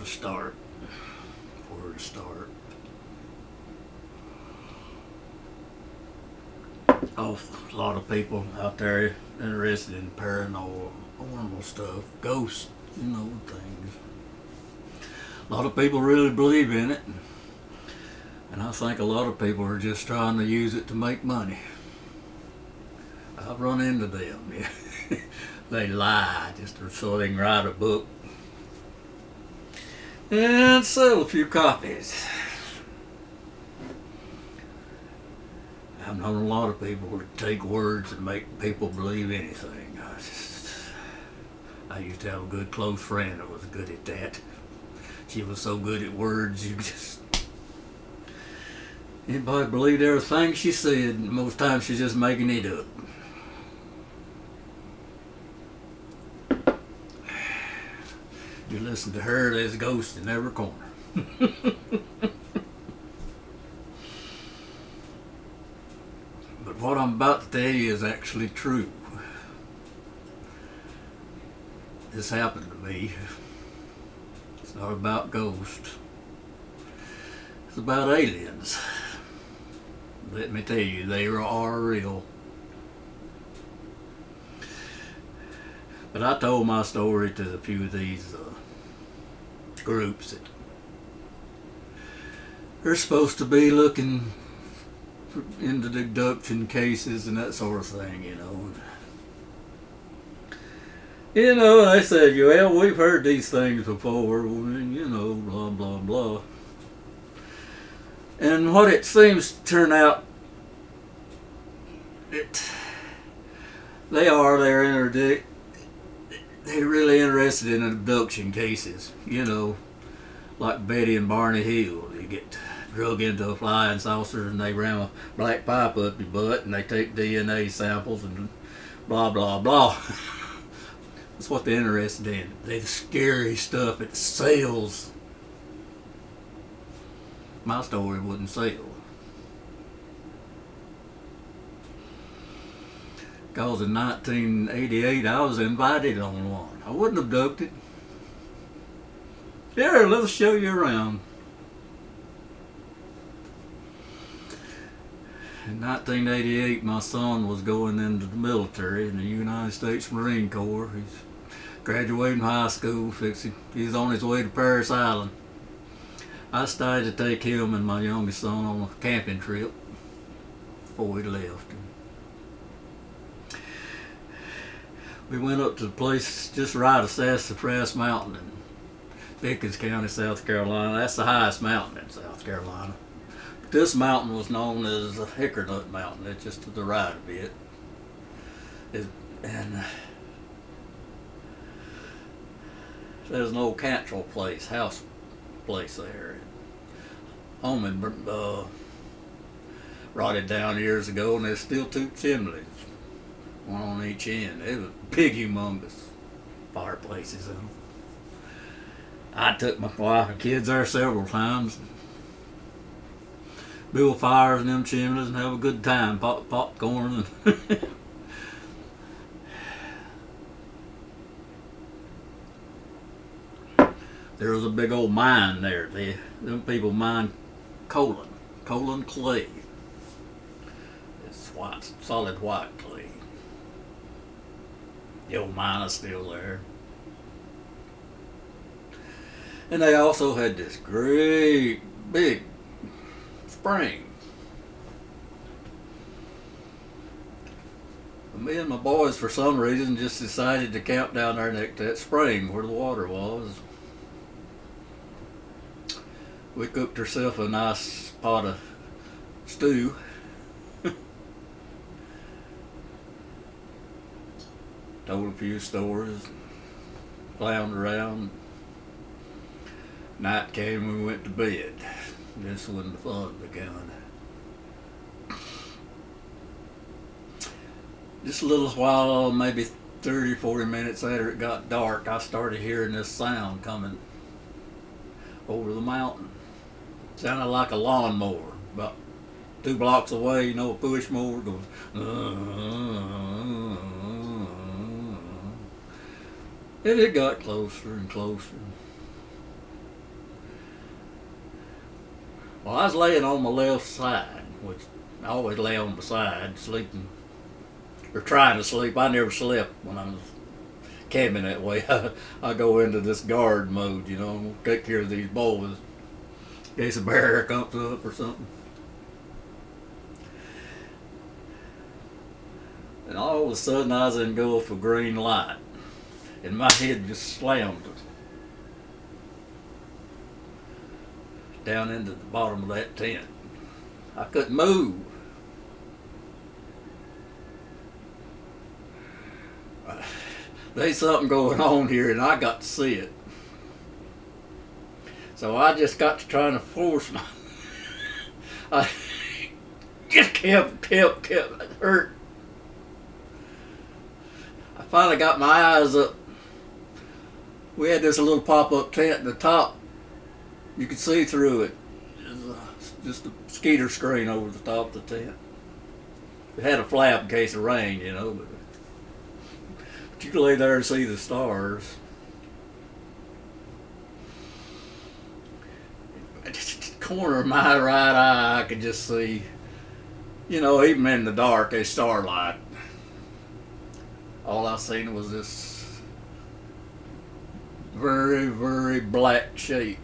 start? Where to start? Oh, a lot of people out there interested in paranormal stuff, ghosts, things. A lot of people really believe in it, and I think a lot of people are just trying to use it to make money. I've run into them. They lie just so they can write a book and sell a few copies. I've known a lot of people that take words and make people believe anything. I used to have a good close friend that was good at that. She was so good at words, anybody believed everything she said. Most times she's just making it up. You listen to her, there's ghosts in every corner. But what I'm about to tell you is actually true. This happened to me. It's not about ghosts. It's about aliens. Let me tell you, they are real. But I told my story to a few of these groups that they're supposed to be looking into the abduction cases and that sort of thing, They said, well, we've heard these things before, blah, blah, blah. And what it seems to turn out, they're really interested in abduction cases, like Betty and Barney Hill. You get drug into a flying saucer and they ram a black pipe up your butt and they take DNA samples and blah, blah, blah. That's what they're interested in. The scary stuff. It sells. My story wouldn't sell. Because in 1988 I was invited on one. I wasn't abducted. Here, let's show you around. In 1988, my son was going into the military in the United States Marine Corps. He's graduating high school, he's on his way to Parris Island. I started to take him and my youngest son on a camping trip before we left. We went up to the place just right of Sassafras Mountain in Pickens County, South Carolina. That's the highest mountain in South Carolina. But this mountain was known as the Hickernut Mountain. It's just to the right of it. And there's an old Cantrell house place there. Home brought it down years ago, and there's still two chimneys, one on each end. It was big, humongous fireplaces. I took my wife and kids there several times. Build fires in them chimneys and have a good time, pop popcorn. There was a big old mine there. Them people mine colon clay. It's white, solid white clay. The old mine is still there. And they also had this great big spring. Me and my boys, for some reason, just decided to camp down there next to that spring where the water was. We cooked ourselves a nice pot of stew. Told a few stories, clowned around. Night came and we went to bed. This when the fun began. Just a little while, maybe 30, 40 minutes after it got dark, I started hearing this sound coming over the mountain. Sounded like a lawnmower. About 2 blocks away, a push mower going. And it got closer and closer. Well, I was laying on my left side, which I always lay on my side, sleeping, or trying to sleep. I never slept when I was camping that way. I go into this guard mode, you know, take care of these boys in case a bear comes up or something. And all of a sudden I was engulfed with green light, and my head just slammed down into the bottom of that tent. I couldn't move. There's something going on here, and I got to see it. So I just got to trying to force my. I just kept hurt. I finally got my eyes up. We had this little pop-up tent in the top. You could see through it. It was just a mosquito screen over the top of the tent. It had a flap in case of rain, you know, but you could lay there and see the stars. Corner of my right eye, I could just see, you know, even in the dark, a starlight. All I seen was this very, very black shape.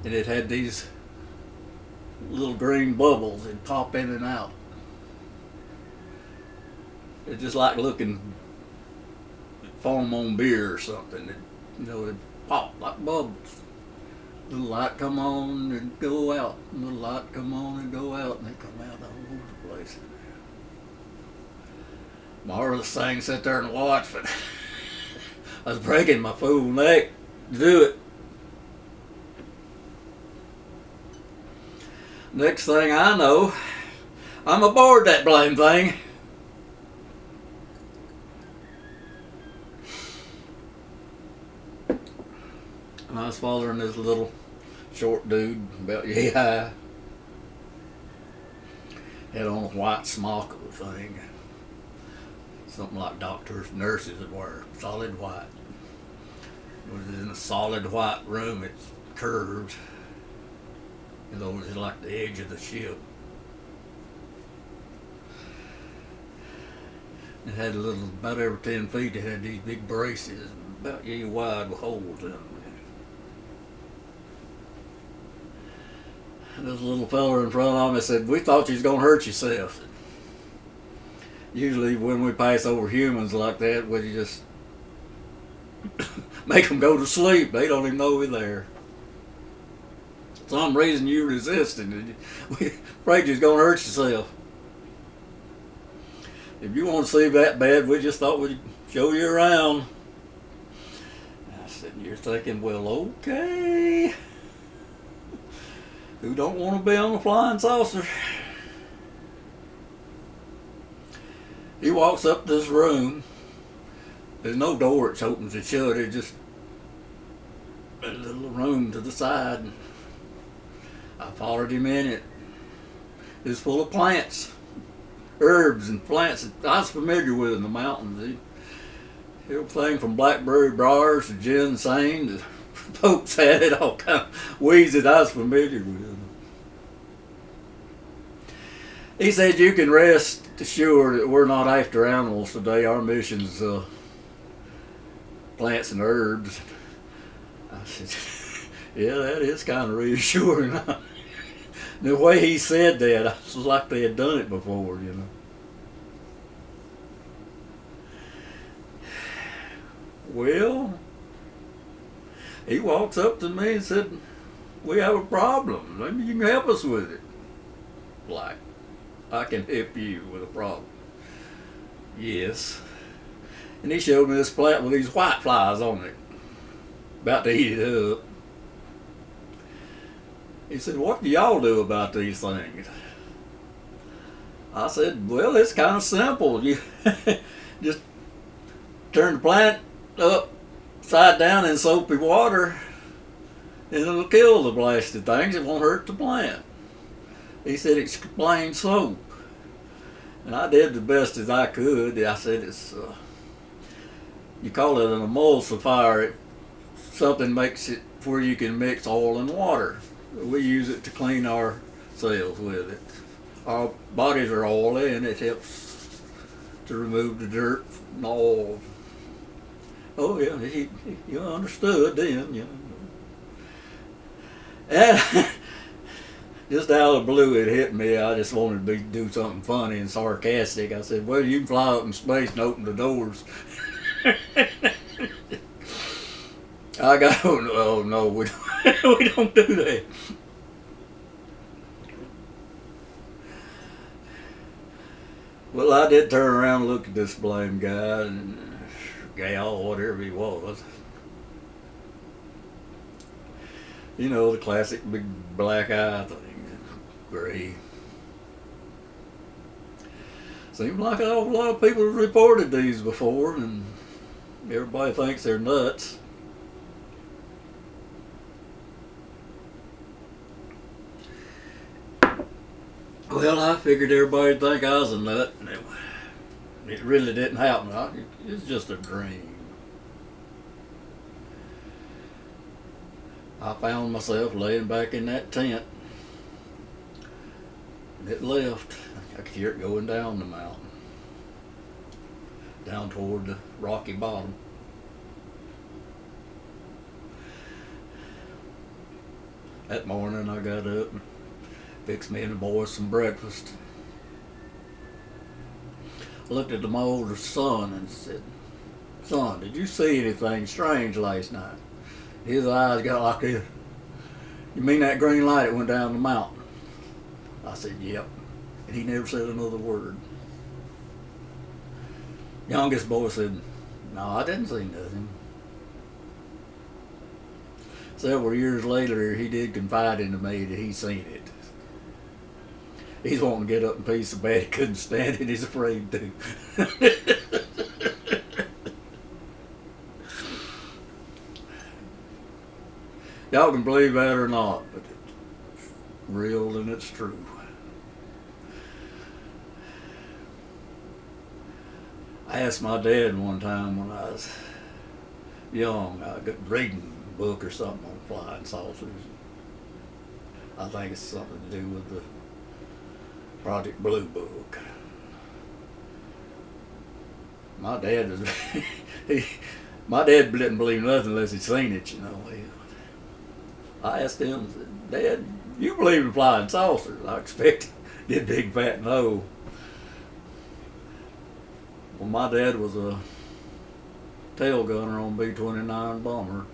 And it had these little green bubbles that pop in and out. It's just like looking at foam on beer or something. It, you know, it pop like bubbles. Little light come on and go out. Little light come on and go out, and they come out all over the place. Marvelous thing, sit there and watch, but I was breaking my fool neck to do it. Next thing I know, I'm aboard that blame thing. And I was following this little short dude, about yay high. Had on a white smock of a thing. Something like doctors, nurses would wear, solid white. It was in a solid white room, it's curved. You know, it was like the edge of the ship. It had a little, about every 10 feet, it had these big braces, about yay wide with holes in them. And this little fella in front of me said, "We thought you was going to hurt yourself." Usually when we pass over humans like that, we just make them go to sleep. They don't even know we're there. For some reason you resisted. We afraid you was going to hurt yourself. If you want to see that bad, we just thought we'd show you around. I said, you're thinking, well, okay. Who don't want to be on a flying saucer? He walks up this room. There's no door, it's open and shut. It's just a little room to the side. I followed him in it. It was full of plants, herbs and plants that I was familiar with in the mountains. Everything from blackberry briars to ginseng to folks had it, all kind of weeds that I was familiar with. He said, "You can rest assured that we're not after animals today. Our mission's plants and herbs." I said, "Yeah, that is kind of reassuring." The way he said that, it was like they had done it before, you know. Well, he walks up to me and said, "We have a problem. Maybe you can help us with it." Like, I can help you with a problem. Yes. And he showed me this plant with these white flies on it, about to eat it up. He said, "What do y'all do about these things?" I said, "Well, it's kind of simple. You just turn the plant upside down in soapy water, and it'll kill the blasted things. It won't hurt the plant." He said, "Explain soap." And I did the best as I could. I said, "It's you call it an emulsifier. Something makes it where you can mix oil and water. We use it to clean ourselves with it. Our bodies are oily, and it helps to remove the dirt and oil. Oh yeah, you understood then, you know. And just out of the blue, it hit me. I just wanted to do something funny and sarcastic. I said, "Well, you can fly up in space and open the doors." I go, "Oh no, we don't, we don't do that." Well, I did turn around and look at this blame guy and gal, whatever he was. You know, the classic big black eye thing, gray. Seems like a lot of people have reported these before, and everybody thinks they're nuts. Well, I figured everybody'd think I was a nut, and it really didn't happen. It was just a dream. I found myself laying back in that tent, and it left. I could hear it going down the mountain, down toward the rocky bottom. That morning I got up and fixed me and the boys some breakfast. I looked at my older son and said, "Son, did you see anything strange last night?" His eyes got like this. "You mean that green light that went down the mountain?" I said, "Yep." And he never said another word. Youngest boy said, "No, I didn't see nothing." Several years later, he did confide into me that he seen it. He's wanting to get up in peace so bad he couldn't stand it. He's afraid to. Y'all can believe that or not, but it's real and it's true. I asked my dad one time when I was young, I got reading a book or something on flying saucers. I think it's something to do with the Project Blue Book. My dad was my dad didn't believe nothing unless he'd seen it, you know. I asked him, I said, "Dad, you believe in flying saucers?" I expected did big fat no. Well, my dad was a tail gunner on B-29 bomber,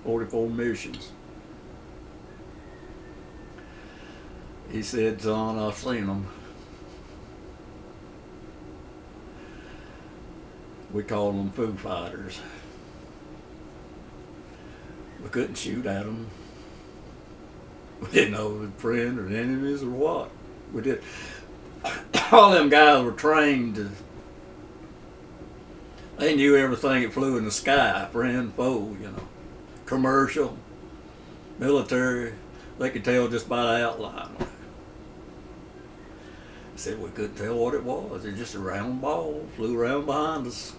44 missions. He said, "Son, I've seen them. We called them Foo Fighters. We couldn't shoot at them. We didn't know if they were friends or enemies or what. We did. All them guys were trained to. They knew everything that flew in the sky, friend, foe, you know, commercial, military. They could tell just by the outline. Said we couldn't tell what it was. It was just a round ball, flew around behind us."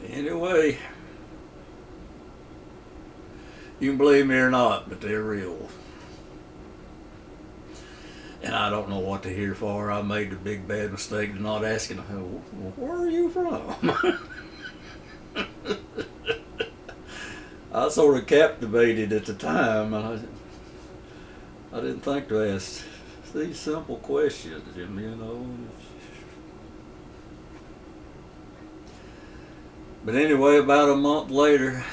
Anyway, you can believe me or not, but they're real. And I don't know what to hear for. I made the big bad mistake of not asking, "Well, where are you from?" I was sort of captivated at the time. I didn't think to ask these simple questions, you know. But anyway, about a month later,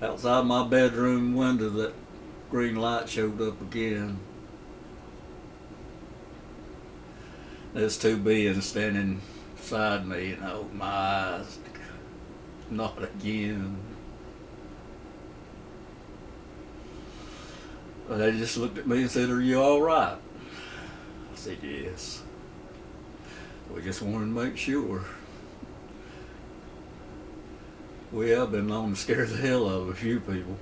outside my bedroom window, that green light showed up again. There's two beings standing beside me, and I opened my eyes. Not again. They just looked at me and said, "Are you all right?" I said, "Yes. We just wanted to make sure. We have been known to scare the hell out of a few people."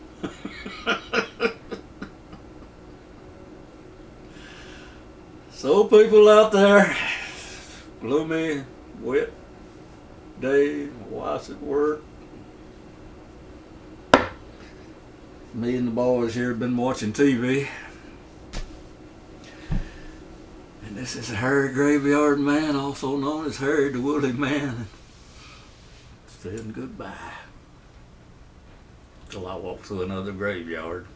So people out there, gloomy, wet, day. My wife's at work. Me and the boys here have been watching TV. And this is Harry Graveyard Man, also known as Harry the Woolly Man. Saying goodbye. Till I walk through another graveyard.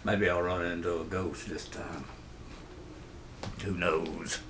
Maybe I'll run into a ghost this time. Who knows?